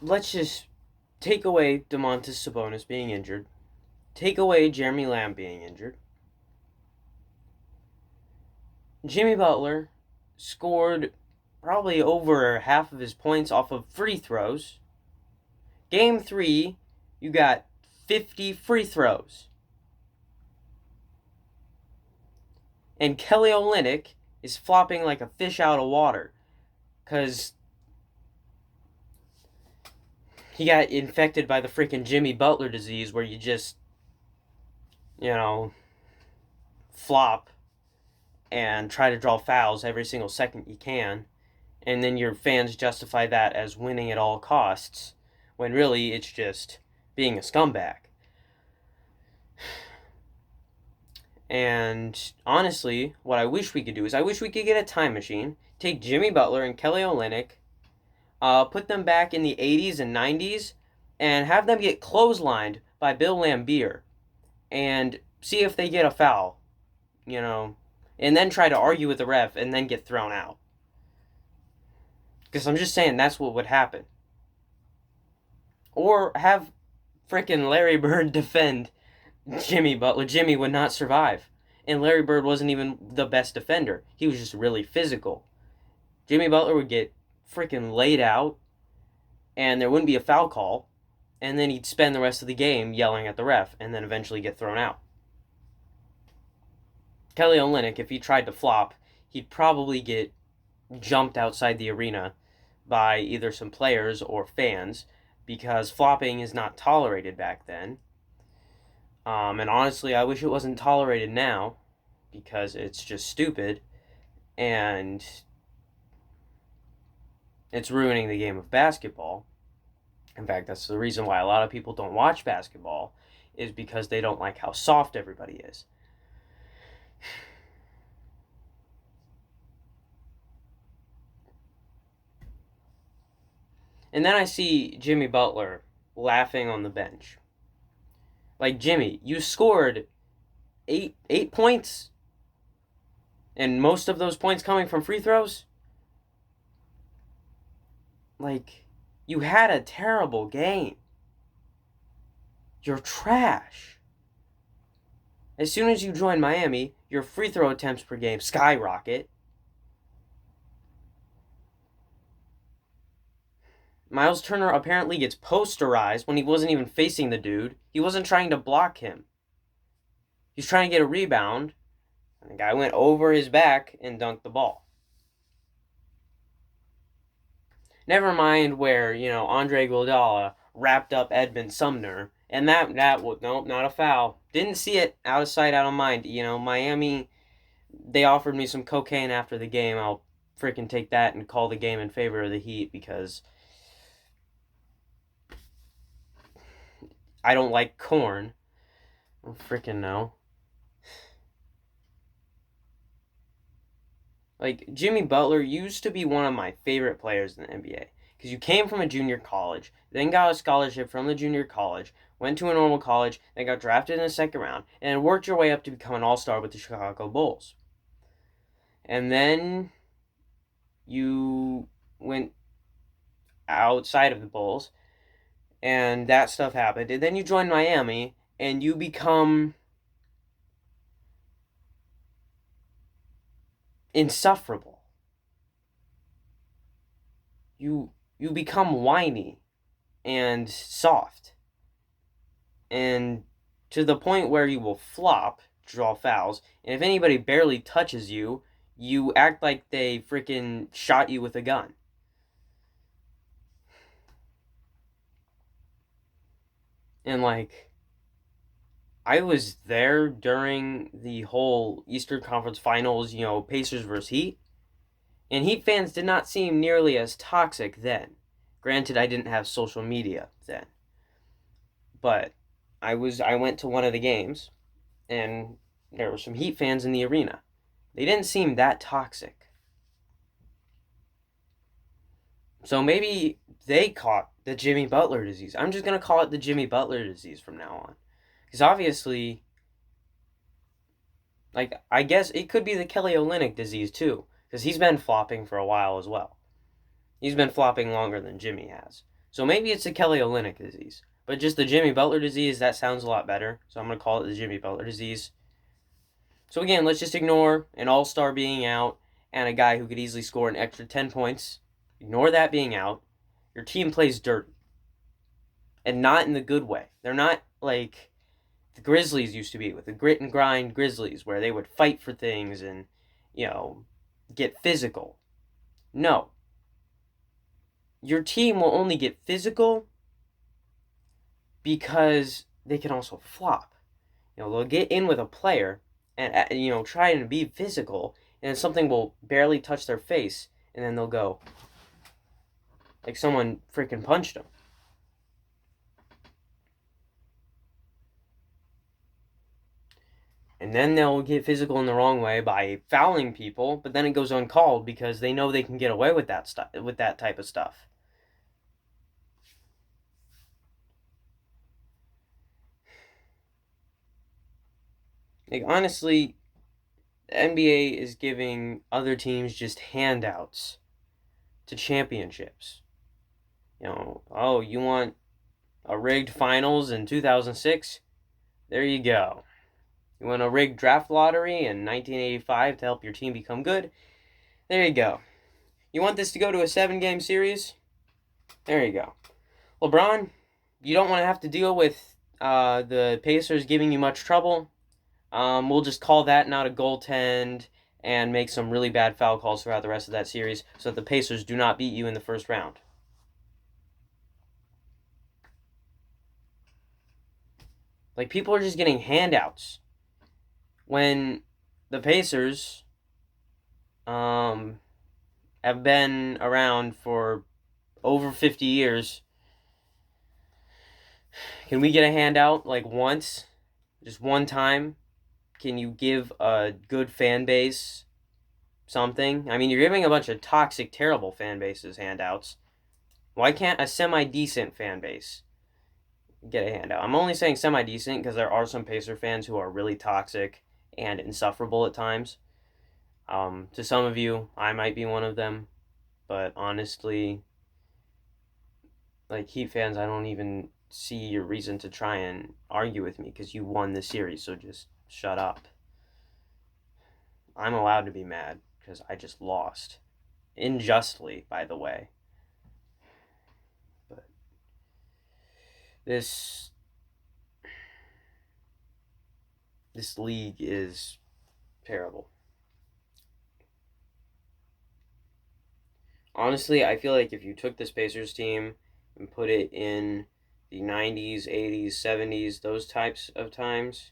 let's just take away Domantas Sabonis being injured, take away Jeremy Lamb being injured. Jimmy Butler scored probably over half of his points off of free throws. Game 3, you got 50 free throws. And Kelly Olynyk is flopping like a fish out of water because he got infected by the freaking Jimmy Butler disease where you just, you know, flop and try to draw fouls every single second you can. And then your fans justify that as winning at all costs when really it's just being a scumbag. And honestly, what I wish we could do is I wish we could get a time machine, take Jimmy Butler and Kelly Olynyk, put them back in the 80s and 90s, and have them get clotheslined by Bill Laimbeer and see if they get a foul, and then try to argue with the ref and then get thrown out. Because I'm just saying that's what would happen. Or have freaking Larry Bird defend Jimmy Butler. Jimmy would not survive. And Larry Bird wasn't even the best defender. He was just really physical. Jimmy Butler would get freaking laid out, and there wouldn't be a foul call, and then he'd spend the rest of the game yelling at the ref, and then eventually get thrown out. Kelly Olynyk, if he tried to flop, he'd probably get jumped outside the arena by either some players or fans, because flopping is not tolerated back then. And honestly, I wish it wasn't tolerated now, because it's just stupid, and it's ruining the game of basketball. In fact, that's the reason why a lot of people don't watch basketball, is because they don't like how soft everybody is. And then I see Jimmy Butler laughing on the bench. Like, Jimmy, you scored eight points, and most of those points coming from free throws. Like, you had a terrible game. You're trash. As soon as you join Miami, your free throw attempts per game skyrocket. Miles Turner apparently gets posterized when he wasn't even facing the dude. He wasn't trying to block him. He's trying to get a rebound, and the guy went over his back and dunked the ball. Never mind where, Andre Iguodala wrapped up Edmund Sumner, and that was, nope, not a foul. Didn't see it, out of sight, out of mind. Miami, they offered me some cocaine after the game. I'll freaking take that and call the game in favor of the Heat, because I don't like corn. I don't freaking know. Like, Jimmy Butler used to be one of my favorite players in the NBA. Because you came from a junior college, then got a scholarship from the junior college, went to a normal college, then got drafted in the second round, and worked your way up to become an all-star with the Chicago Bulls. And then you went outside of the Bulls, and that stuff happened. And then you joined Miami, and you become insufferable. You become whiny and soft, and to the point where you will flop, draw fouls, and if anybody barely touches you, you act like they freaking shot you with a gun. And I was there during the whole Eastern Conference Finals, Pacers versus Heat, and Heat fans did not seem nearly as toxic then. Granted, I didn't have social media then, but I went to one of the games, and there were some Heat fans in the arena. They didn't seem that toxic. So maybe they caught the Jimmy Butler disease. I'm just going to call it the Jimmy Butler disease from now on. Because obviously, I guess it could be the Kelly Olynyk disease too. Because he's been flopping for a while as well. He's been flopping longer than Jimmy has. So maybe it's the Kelly Olynyk disease. But just the Jimmy Butler disease, that sounds a lot better. So I'm going to call it the Jimmy Butler disease. So again, let's just ignore an all-star being out and a guy who could easily score an extra 10 points. Ignore that being out. Your team plays dirty. And not in the good way. They're not like the Grizzlies used to be, with the grit and grind Grizzlies, where they would fight for things and, get physical. No. Your team will only get physical because they can also flop. They'll get in with a player and, try and be physical, and something will barely touch their face, and then they'll go like someone freaking punched them. And then they'll get physical in the wrong way by fouling people, but then it goes uncalled because they know they can get away with that stuff, with that type of stuff. Like, honestly, the NBA is giving other teams just handouts to championships. Oh, you want a rigged finals in 2006? There you go. You want a rigged draft lottery in 1985 to help your team become good? There you go. You want this to go to a 7-game series? There you go. LeBron, you don't want to have to deal with the Pacers giving you much trouble. We'll just call that not a goaltend and make some really bad foul calls throughout the rest of that series so that the Pacers do not beat you in the first round. Like, people are just getting handouts when the Pacers have been around for over 50 years. Can we get a handout like once? Just one time? Can you give a good fan base something? I mean, you're giving a bunch of toxic, terrible fan bases handouts. Why can't a semi-decent fan base get a handout? I'm only saying semi-decent because there are some Pacer fans who are really toxic and insufferable at times. To some of you, I might be one of them. But honestly, like Heat fans, I don't even see your reason to try and argue with me because you won the series, so just shut up. I'm allowed to be mad because I just lost. Unjustly, by the way. But this league is terrible. Honestly, I feel like if you took this Pacers team and put it in the 90s, 80s, 70s, those types of times,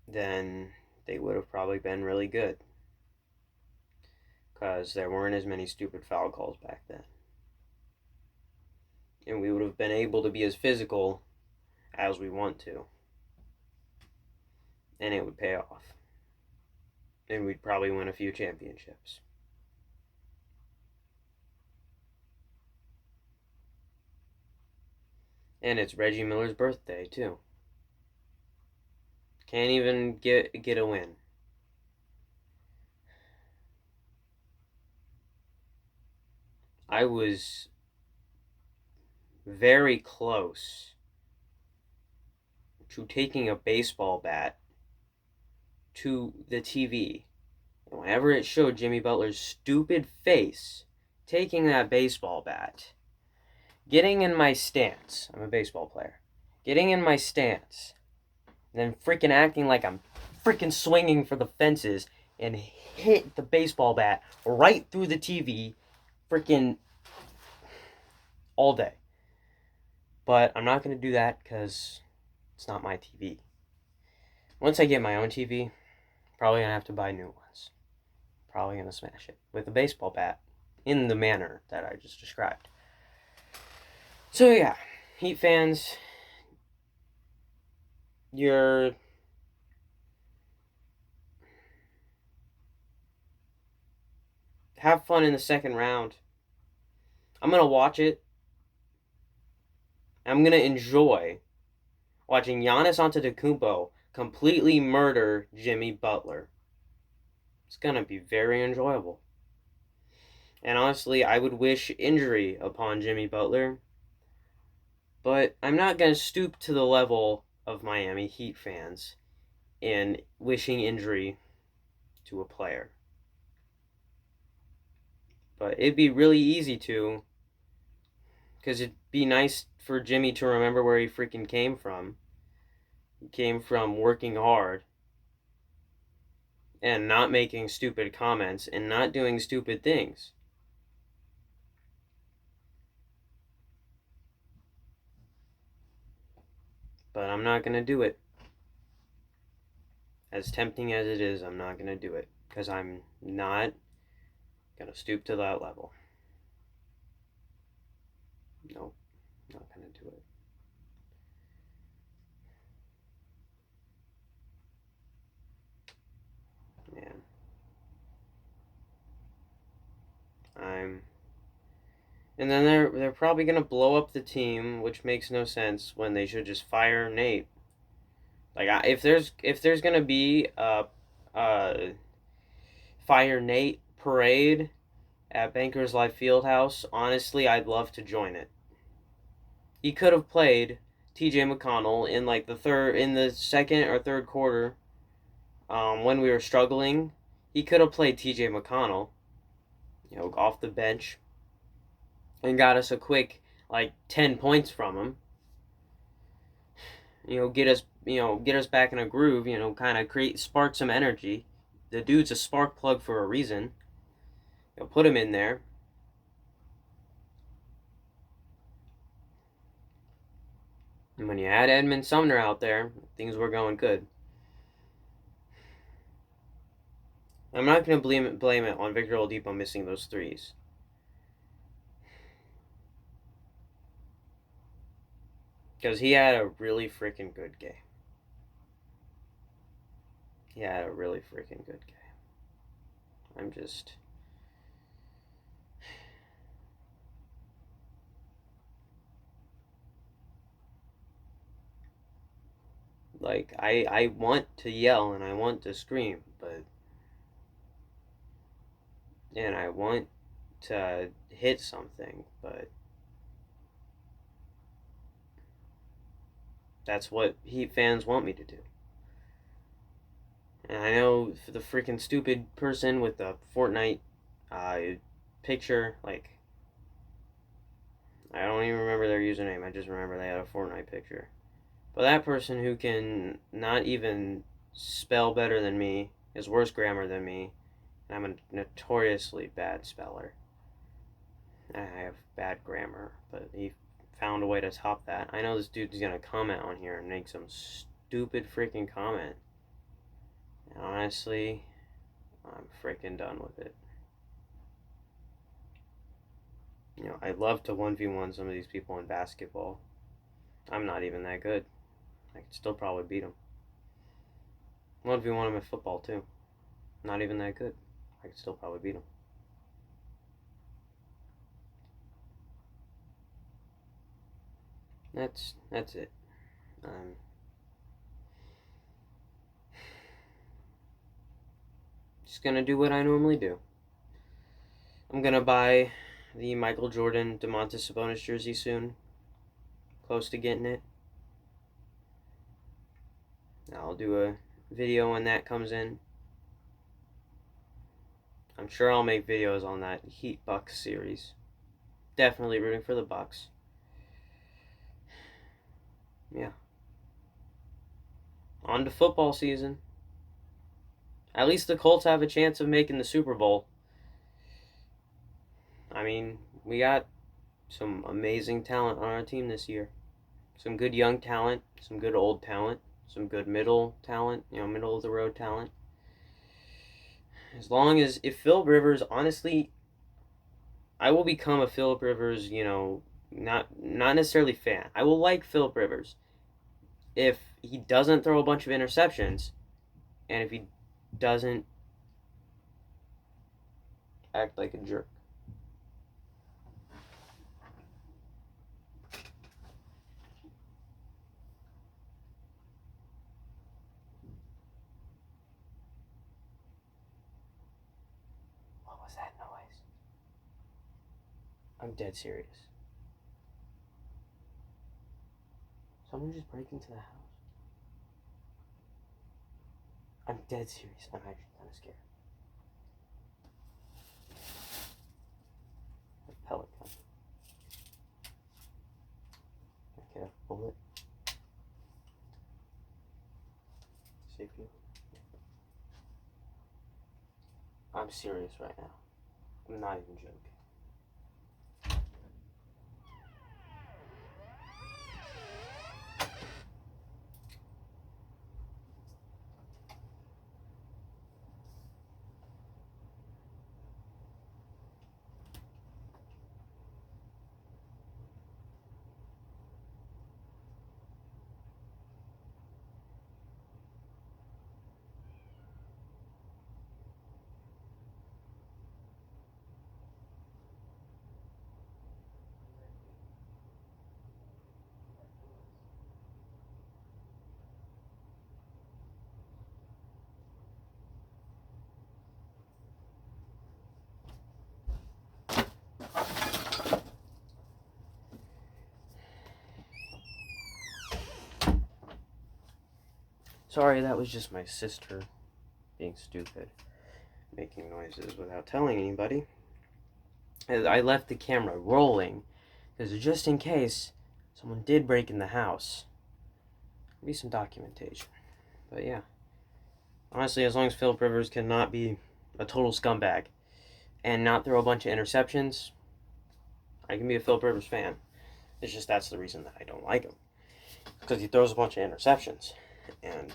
then they would have probably been really good. Because there weren't as many stupid foul calls back then. And we would have been able to be as physical as we want to. And it would pay off. And we'd probably win a few championships. And it's Reggie Miller's birthday, too. Can't even get a win. I was very close to taking a baseball bat to the TV. And whenever it showed Jimmy Butler's stupid face taking that baseball bat, getting in my stance, I'm a baseball player, getting in my stance, and then freaking acting like I'm freaking swinging for the fences and hit the baseball bat right through the TV freaking all day. But I'm not going to do that because it's not my TV. Once I get my own TV, probably going to have to buy new ones. Probably going to smash it with a baseball bat in the manner that I just described. So yeah, Heat fans, you're have fun in the second round. I'm going to watch it. I'm going to enjoy watching Giannis Antetokounmpo completely murder Jimmy Butler. It's going to be very enjoyable. And honestly, I would wish injury upon Jimmy Butler, but I'm not going to stoop to the level of Miami Heat fans in wishing injury to a player. But it'd be really easy to, because it'd be nice for Jimmy to remember where he freaking came from. He came from working hard and not making stupid comments and not doing stupid things. But I'm not going to do it. As tempting as it is, I'm not going to do it because I'm not going to stoop to that level. Nope, not going to do it. Man, I'm. And then they're probably gonna blow up the team, which makes no sense when they should just fire Nate. Like if there's gonna be a fire Nate parade at Bankers Life Fieldhouse, honestly, I'd love to join it. He could have played T.J. McConnell in like in the second or third quarter, when we were struggling. He could have played T.J. McConnell, off the bench, and got us a quick like 10 points from him. Get us back in a groove. Kind of spark some energy. The dude's a spark plug for a reason. Put him in there. And when you had Edmund Sumner out there, things were going good. I'm not going to blame it on Victor Oladipo missing those threes. Because he had a really freaking good game. He had a really freaking good game. I'm just. Like, I want to yell and I want to scream, but. And I want to hit something, but. That's what Heat fans want me to do. And I know for the freaking stupid person with the Fortnite picture, like, I don't even remember their username. I just remember they had a Fortnite picture. But that person who can not even spell better than me, has worse grammar than me, and I'm a notoriously bad speller. I have bad grammar, but he found a way to top that. I know this dude's gonna comment on here and make some stupid freaking comment. And honestly, I'm freaking done with it. I'd love to 1v1 some of these people in basketball. I'm not even that good. I could still probably beat them. 1v1 them in football, too. Not even that good. I could still probably beat them. That's it. Just gonna do what I normally do. I'm gonna buy the Michael Jordan DeMontis Sabonis jersey soon. Close to getting it. I'll do a video when that comes in. I'm sure I'll make videos on that Heat Bucks series. Definitely rooting for the Bucks. Yeah. On to football season. At least the Colts have a chance of making the Super Bowl. I mean, we got some amazing talent on our team this year. Some good young talent, some good old talent, some good middle talent, middle of the road talent. As long as, if Philip Rivers, honestly, I will become a Philip Rivers, not necessarily fan. I will like Philip Rivers if he doesn't throw a bunch of interceptions and if he doesn't act like a jerk. What was that noise? I'm dead serious. Someone just break into the house. I'm dead serious. I'm actually kind of scared. A pellet gun. Okay, a bullet. Safety. I'm serious right now. I'm not even joking. Sorry, that was just my sister being stupid, making noises without telling anybody. I left the camera rolling, because just in case someone did break in the house, there'd be some documentation. But yeah, honestly, as long as Philip Rivers cannot be a total scumbag and not throw a bunch of interceptions, I can be a Philip Rivers fan. It's just that's the reason that I don't like him, because he throws a bunch of interceptions. And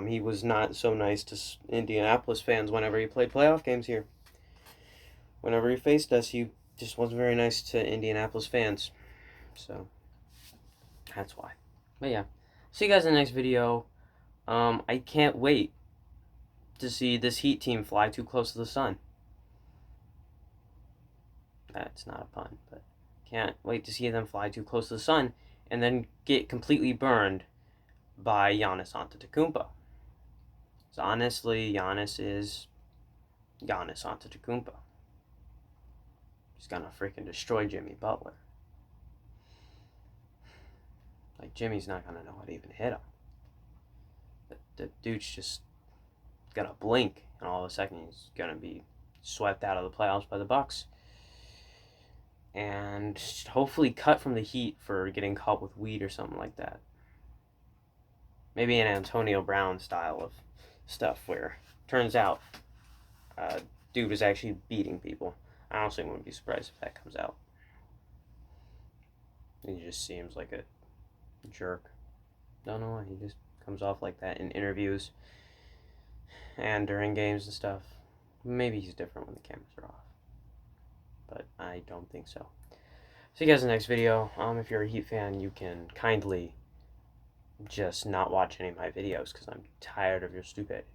he was not so nice to Indianapolis fans whenever he played playoff games here. Whenever he faced us, he just wasn't very nice to Indianapolis fans. So, that's why. But yeah, see you guys in the next video. I can't wait to see this Heat team fly too close to the sun. That's not a pun, but can't wait to see them fly too close to the sun and then get completely burned by Giannis Antetokounmpo. So honestly, Giannis is Giannis Antetokounmpo. He's gonna freaking destroy Jimmy Butler. Like, Jimmy's not gonna know how to even hit him. The dude's just gonna blink, and all of a sudden he's gonna be swept out of the playoffs by the Bucks. And hopefully cut from the Heat for getting caught with weed or something like that. Maybe an Antonio Brown style of stuff where turns out dude was actually beating people. I honestly wouldn't be surprised if that comes out. He just seems like a jerk. Don't know why. He just comes off like that in interviews and during games and stuff. Maybe he's different when the cameras are off, but I don't think so. See you guys in the next video. If you're a Heat fan, you can kindly just not watch any of my videos because I'm tired of your stupidity.